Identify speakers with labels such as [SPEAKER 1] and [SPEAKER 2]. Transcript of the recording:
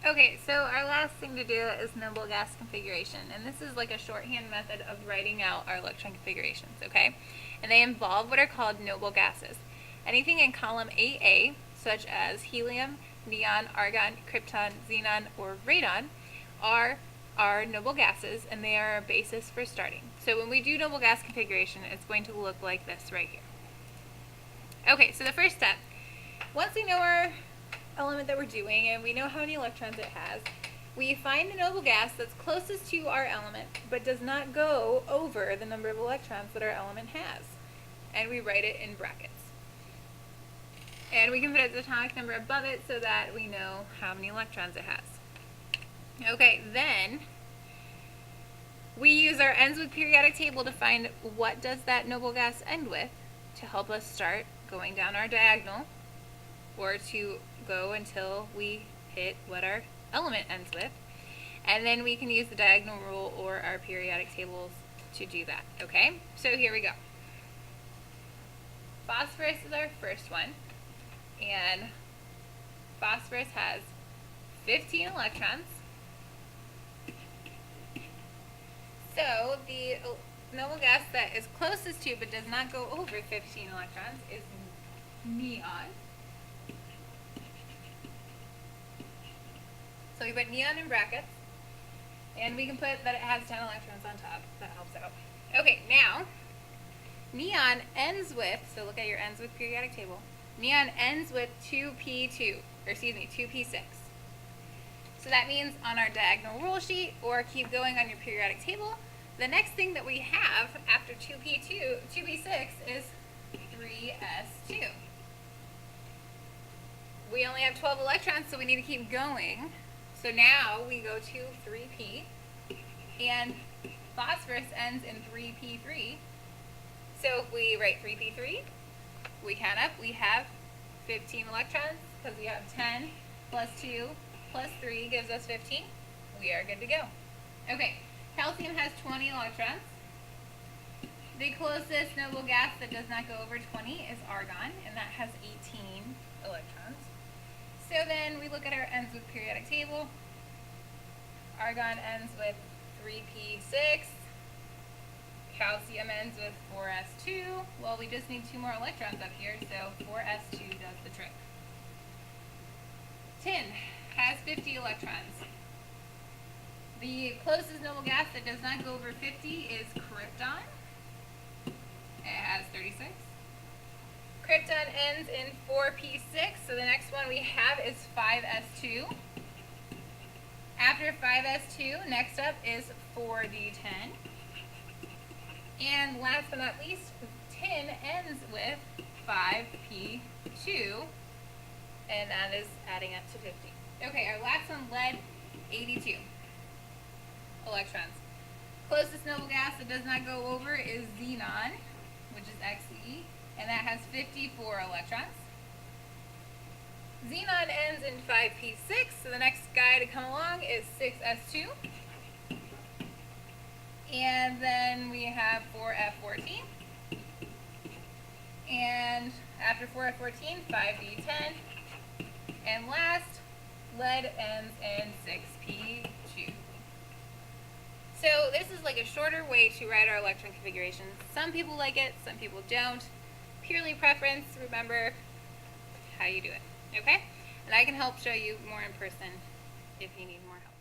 [SPEAKER 1] Okay, so our last thing to do is noble gas configuration, and this is like a shorthand method of writing out our electron configurations, okay? And they involve what are called noble gases. Anything in column 8A, such as helium, neon, argon, krypton, xenon, or radon, are noble gases, and they are a basis for starting. So when we do noble gas configuration, it's going to look like this right here. Okay, so the first step, once we know our element that we're doing and we know how many electrons it has, we find the noble gas that's closest to our element but does not go over the number of electrons that our element has, and we write it in brackets. And we can put its atomic number above it so that we know how many electrons it has. Okay, then we use our ends with periodic table to find what does that noble gas end with to help us start going down our diagonal, or to go until we hit what our element ends with. And then we can use the diagonal rule or our periodic tables to do that, okay? So here we go. Phosphorus is our first one, and phosphorus has 15 electrons. So the noble gas that is closest to but does not go over 15 electrons is neon. So we put neon in brackets, and we can put that it has 10 electrons on top. That helps out. Okay, now, neon ends with, so look at your ends with periodic table, neon ends with 2p6. So that means on our diagonal rule sheet, or keep going on your periodic table, the next thing that we have after 2p6 is 3s2. We only have 12 electrons, so we need to keep going. So now we go to 3p, and phosphorus ends in 3p3. So if we write 3p3, we count up, we have 15 electrons, because we have 10 plus 2 plus 3 gives us 15. We are good to go. Okay, calcium has 20 electrons. The closest noble gas that does not go over 20 is argon, and that has 18 electrons. So then we look at our ends with periodic table. Argon ends with 3p6. Calcium ends with 4s2. Well, we just need 2 more electrons up here, so 4s2 does the trick. Tin has 50 electrons. The closest noble gas that does not go over 50 is krypton. It has 36. Krypton ends in 4p6, so the next one we have is 5s2. After 5s2, next up is 4d10. And last but not least, tin ends with 5p2, and that is adding up to 50. Okay, our last one, lead, 82 electrons. Closest noble gas that does not go over is xenon, which is Xe, and that has 54 electrons. Xenon ends in 5p6, so the next guy to come along is 6s2. And then we have 4f14. And after 4f14, 5d10. And last, lead ends in 6p2. So this is like a shorter way to write our electron configuration. Some people like it, some people don't. Purely preference, remember how you do it, okay? And I can help show you more in person if you need more help.